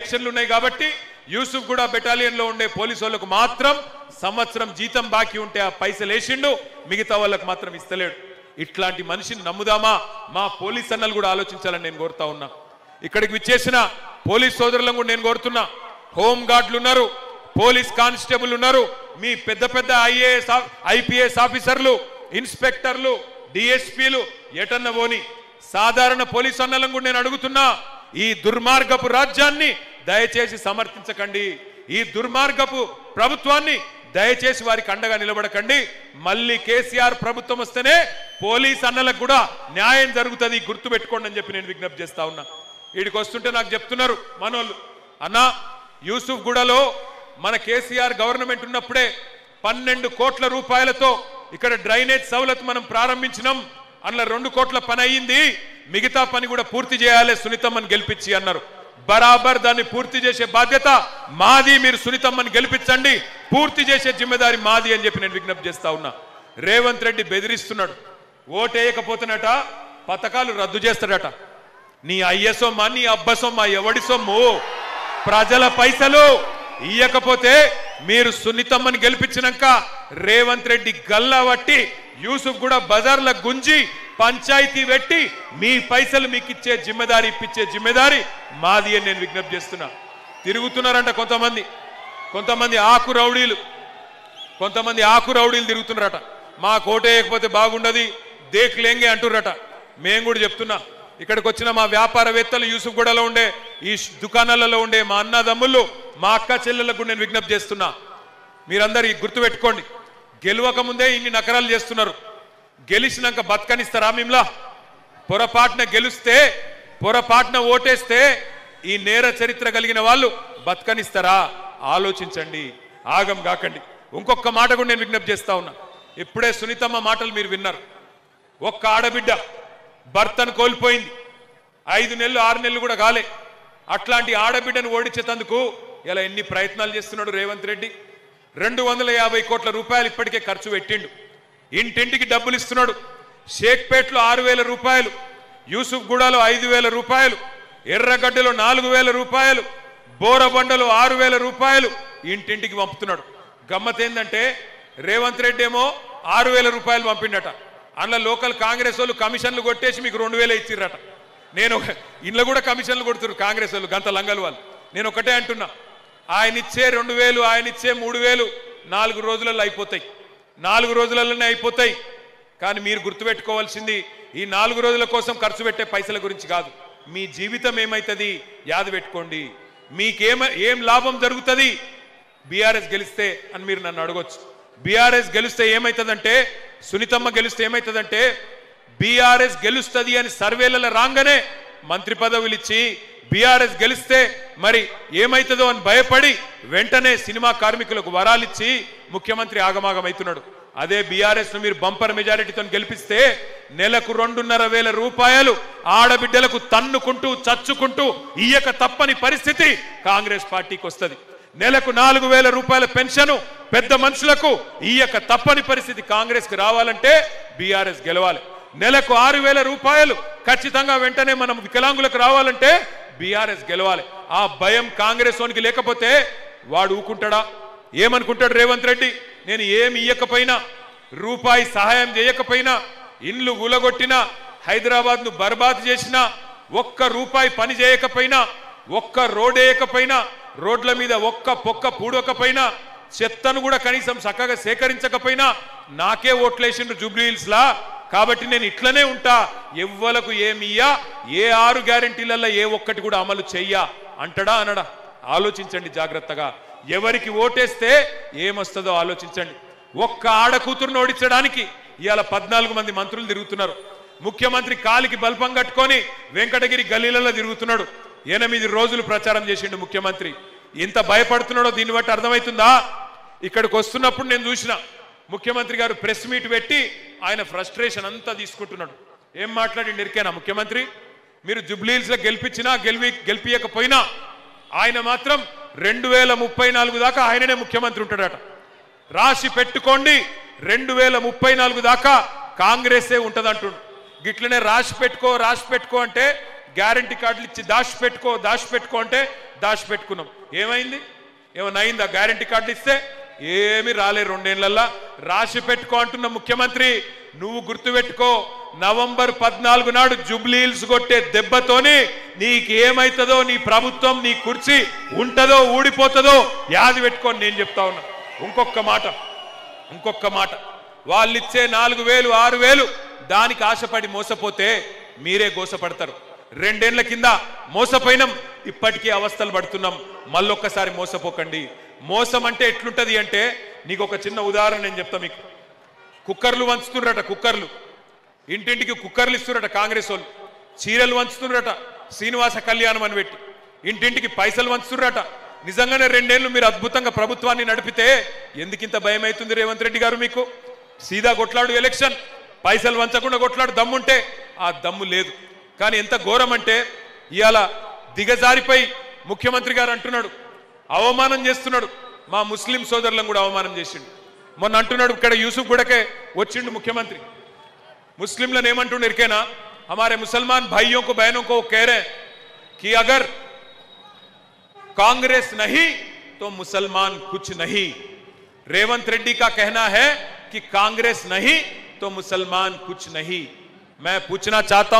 ఎలక్షన్లు ఉన్నాయి కాబట్టి యూసుఫ్ కూడా బెటాలియన్ లో ఉండే పోలీసు వాళ్ళకు మాత్రం సంవత్సరం జీతం బాకీ ఉంటే ఆ పైసలు వేసిండు, మిగతా వాళ్ళకు మాత్రం ఇస్తలేడు. ఇట్లాంటి మనిషిని నమ్ముదామా? మా పోలీస్ అన్నలు కూడా ఆలోచించాలని నేను కోరుతా ఉన్నా. ఇక్కడికి విచ్చేసిన పోలీస్ సోదరులను కూడా నేను కోరుతున్నా. హోమ్ గార్డులు ఉన్నారు, పోలీస్ కానిస్టేబుల్ ఉన్నారు, మీ పెద్ద పెద్ద ఐఏఎస్ ఐపీఎస్ ఆఫీసర్లు, ఇన్స్పెక్టర్లు, డిఎస్పీలు ఎటన్న పోని సాధారణ పోలీస్ అన్నలను కూడా నేను అడుగుతున్నా, ఈ దుర్మార్గపు రాజ్యాన్ని దయచేసి సమర్థించకండి. ఈ దుర్మార్గపు ప్రభుత్వాన్ని దయచేసి వారికి అండగా నిలబడకండి. మళ్ళీ కేసీఆర్ ప్రభుత్వం వస్తేనే పోలీస్ అన్నలకు కూడా న్యాయం జరుగుతుంది, గుర్తుపెట్టుకోండి అని చెప్పి నేను విజ్ఞప్తి చేస్తా ఉన్నా. వీడికి వస్తుంటే నాకు చెప్తున్నారు మనోళ్ళు, అన్నా యూసుఫ్ గూడలో మన కేసీఆర్ గవర్నమెంట్ ఉన్నప్పుడే 12 కోట్ల రూపాయలతో ఇక్కడ డ్రైనేజ్ సౌలత్ మనం ప్రారంభించినాం, అందులో 2 కోట్ల పని అయ్యింది, మిగతా పని కూడా పూర్తి చేయాలి సునీతమ్మని గెలిపించి అన్నారు. బరాబర్ దాన్ని పూర్తి చేసే బాధ్యత మాది, మీరు సునీతమ్మని గెలిపించండి, పూర్తి చేసే జిమ్మెదారి మాది అని చెప్పి నేను విజ్ఞప్తి చేస్తా ఉన్నా. రేవంత్ రెడ్డి బెదిరిస్తున్నాడు, ఓటేయకపోతేనట పథకాలు రద్దు చేస్తాడట. నీ అయ్యసొమ్మా నీ అబ్బసొమ్మా ఎవడి సొమ్ము? ప్రజల పైసలు ఇయ్యకపోతే మీరు సునీతమ్మని గెలిపించినాక రేవంత్ రెడ్డి గల్లా వట్టి యూసుఫ్ కూడా బజార్ల గుంజి పంచాయతీ పెట్టి మీ పైసలు మీకు ఇచ్చే జిమ్మెదారి, ఇప్పించే జిమ్మెదారి మాది అని నేను విజ్ఞప్తి చేస్తున్నా. తిరుగుతున్నారంట కొంతమంది ఆకు రౌడీలు తిరుగుతున్నారట. మా కోటేయకపోతే బాగుండదు దేక్లేంగే అంటుర్రట. మేము కూడా చెప్తున్నా, ఇక్కడికి వచ్చిన మా వ్యాపారవేత్తలు, యూసుఫ్ గూడలో ఉండే ఈ దుకాణాలలో ఉండే మా అన్నదమ్ముళ్ళు, మా అక్క చెల్లెలకు నేను విజ్ఞప్తి చేస్తున్నా, మీరందరూ గుర్తుపెట్టుకోండి, గెలవక ముందే ఇన్ని నకరాలు చేస్తున్నారు, గెలిచినాక బతకనిస్తారా? మిమ్లా పొరపాటున గెలిస్తే, పొరపాటున ఓటేస్తే ఈ నేర చరిత్ర కలిగిన వాళ్ళు బతకనిస్తారా? ఆలోచించండి, ఆగం కాకండి. ఇంకొక మాట కూడా నేను విజ్ఞప్తి చేస్తా ఉన్నా. ఇప్పుడే సునీతమ్మ మాటలు మీరు విన్నారు. ఒక్క ఆడబిడ్డ భర్తను కోల్పోయింది, 5 నెలలు 6 నెలలు కూడా కాలే. అట్లాంటి ఆడబిడ్డను ఓడించేందుకు ఇలా ఎన్ని ప్రయత్నాలు చేస్తున్నాడు రేవంత్ రెడ్డి. 250 కోట్ల రూపాయలు ఇప్పటికే ఖర్చు పెట్టిండు. ఇంటింటికి డబ్బులు ఇస్తున్నాడు. షేక్పేట్లో 6,000 రూపాయలు, యూసుఫ్ గూడలో 5,000 రూపాయలు, ఎర్రగడ్డలో 4,000 రూపాయలు, బోరబండలో 6,000 రూపాయలు ఇంటింటికి పంపుతున్నాడు. గమ్మత్ ఏంటంటే రేవంత్ రెడ్డి ఏమో 6,000 రూపాయలు పంపిండట. అందులో లోకల్ కాంగ్రెస్ వాళ్ళు కమిషన్లు కొట్టేసి మీకు 2,000 ఇచ్చిర్రట. నేను ఇంట్లో కూడా కమిషన్లు కొడుతున్నారు కాంగ్రెస్ వాళ్ళు, గంత లంగలు వాళ్ళు. నేను ఒకటే అంటున్నా, ఆయన ఇచ్చే 2,000, ఆయన ఇచ్చే 3,000 4 రోజులలో అయిపోతాయి, 4 రోజులలోనే అయిపోతాయి. కానీ మీరు గుర్తుపెట్టుకోవాల్సింది ఈ 4 రోజుల కోసం ఖర్చు పెట్టే పైసల గురించి కాదు, మీ జీవితం ఏమైతుంది యాద పెట్టుకోండి. మీకేం లాభం జరుగుతుంది బీఆర్ఎస్ గెలిస్తే అని మీరు నన్ను అడగొచ్చు. బీఆర్ఎస్ గెలిస్తే ఏమవుతుందంటే, సునీతమ్మ గెలిస్తే ఏమవుతుందంటే, బీఆర్ఎస్ గెలుస్తుంది అని సర్వేలలో రాగానే మంత్రి పదవులు ఇచ్చి, బీఆర్ఎస్ గెలిస్తే మరి ఏమైతుందో అని భయపడి వెంటనే సినిమా కార్మికులకు వరాలిచ్చి ముఖ్యమంత్రి ఆగమాగమవుతున్నాడు. అదే బీఆర్ఎస్ ను మీరు బంపర్ మెజారిటీతో గెలిపిస్తే నెలకు 2,500 రూపాయలు ఆడబిడ్డలకు తన్నుకుంటూ చచ్చుకుంటూ ఇయ్యక తప్పని పరిస్థితి కాంగ్రెస్ పార్టీకి వస్తుంది. నెలకు 4,000 రూపాయల పెన్షన్ పెద్ద మనుషులకు ఇయ్యక తప్పని పరిస్థితి కాంగ్రెస్ కి రావాలంటే బీఆర్ఎస్ గెలవాలి. నెలకు 6,000 రూపాయలు ఖచ్చితంగా వెంటనే మనం వికలాంగులకు రావాలంటే బీఆర్ఎస్ గెలవాలి. ఆ భయం కాంగ్రెస్ వానికి లేకపోతే వాడు ఊకుంటాడా? ఏమనుకుంటాడు రేవంత్ రెడ్డి? నేను ఏమి ఇయ్యకపోయినా, రూపాయి సహాయం చేయకపోయినా, ఇండ్లు గులగొట్టినా, హైదరాబాద్ ను బర్బాద్ చేసినా, ఒక్క రూపాయి పని చేయకపోయినా, ఒక్క రోడ్ వేయకపోయినా, రోడ్ల మీద ఒక్క పొక్క పూడకపోయినా, చెత్తను కూడా కనీసం చక్కగా సేకరించకపోయినా నాకే ఓట్లేసిండ్రు జూబ్లీహిల్స్ లా, కాబట్టి నేను ఇట్లనే ఉంటా, ఎవ్వలకు ఏమియ్యా, ఏ 6 గ్యారెంటీలలో ఏ ఒక్కటి కూడా అమలు చెయ్యా అంటడా అనడా? ఆలోచించండి జాగ్రత్తగా. ఎవరికి ఓటేస్తే ఏమొస్తుందో ఆలోచించండి. ఒక్క ఆడకూతురును ఓడించడానికి ఇవాళ 14 మంది మంత్రులు తిరుగుతున్నారు. ముఖ్యమంత్రి కాలికి బల్పం కట్టుకొని వెంకటగిరి గల్లీలలో తిరుగుతున్నాడు. 8 రోజులు ప్రచారం చేసిండు ముఖ్యమంత్రి. ఇంత భయపడుతున్నాడో దీన్ని బట్టి అర్థమవుతుందా? ఇక్కడికి వస్తున్నప్పుడు నేను చూసిన ముఖ్యమంత్రి గారు ప్రెస్ మీట్ పెట్టి ఆయన ఫ్రస్ట్రేషన్ అంతా తీసుకుంటున్నాడు. ఏం మాట్లాడి ఎరికేనా ముఖ్యమంత్రి? మీరు జూబ్లీహిల్స్ లో గెలిపించినా గెలిపియకపోయినా ఆయన మాత్రం 2034 దాకా ఆయననే ముఖ్యమంత్రి ఉంటాడట. రాసి పెట్టుకోండి, 2034 దాకా కాంగ్రెసే ఉంటదంటుండు. గిట్లనే రాసి పెట్టుకో అంటే గ్యారంటీ కార్డులు ఇచ్చి దాచి పెట్టుకో అంటే దాచిపెట్టుకున్నాం. ఏమైంది? ఏమన్నా అయిందా? గ్యారంటీ కార్డులు ఇస్తే ఏమి రాలే. 2 ఏళ్లల్లా రాసి పెట్టుకో అంటున్న ముఖ్యమంత్రి, నువ్వు గుర్తుపెట్టుకో, నవంబర్ 14 నాడు జూబ్లీహిల్స్ కొట్టే దెబ్బతోని నీకేమైతుందో, నీ ప్రభుత్వం, నీ కుర్చీ ఉంటుందో ఊడిపోతుందో యాది పెట్టుకొని నేను చెప్తా ఉన్నా. ఇంకొక మాట, వాళ్ళిచ్చే 4,000 6,000 దానికి ఆశపడి మోసపోతే మీరే గోసపడతారు. 2 ఏళ్ల కింద మోసపోయినాం, ఇప్పటికీ అవస్థలు పడుతున్నాం. మళ్ళొక్కసారి మోసపోకండి. మోసం అంటే ఎట్లుంటది అంటే, నీకు ఒక చిన్న ఉదాహరణ నేను చెప్తా మీకు. కుక్కర్లు వంచుతున్నారట, కుక్కర్లు ఇంటింటికి కుక్కర్లు ఇస్తున్నారట కాంగ్రెస్ వాళ్ళు. చీరలు వంచుతున్నారట శ్రీనివాస కళ్యాణం అని పెట్టి, ఇంటింటికి పైసలు వంచుతున్నారట. నిజంగానే 2 ఏళ్లు మీరు అద్భుతంగా ప్రభుత్వాన్ని నడిపితే ఎందుకింత భయం అవుతుంది రేవంత్ రెడ్డి గారు? మీకు సీదా కొట్లాడు ఎలక్షన్, పైసలు వంచకుండా కొట్లాడు దమ్ముంటే, ఆ దమ్ము లేదు. కానీ ఎంత ఘోరం అంటే, ఇవాళ దిగజారిపై ముఖ్యమంత్రి గారు అంటున్నాడు, అవమానం చేస్తున్నాడు. మా ముస్లిం సోదరులను కూడా అవమానం చేసిండు. మొన్న అంటున్నాడు, ఇక్కడ యూసుఫ్ గూడకే వచ్చిండు ముఖ్యమంత్రి, ముస్లింలను ఏమంటుండే ఇరికేనా, हमारे मुसलमान भाइयों को बहनों को कह रहे हैं कि अगर कांग्रेस नहीं तो मुसलमान कुछ नहीं. रेवंत रेड्डी का कहना है कि कांग्रेस नहीं तो मुसलमान कुछ नहीं. मैं पूछना चाहता हूं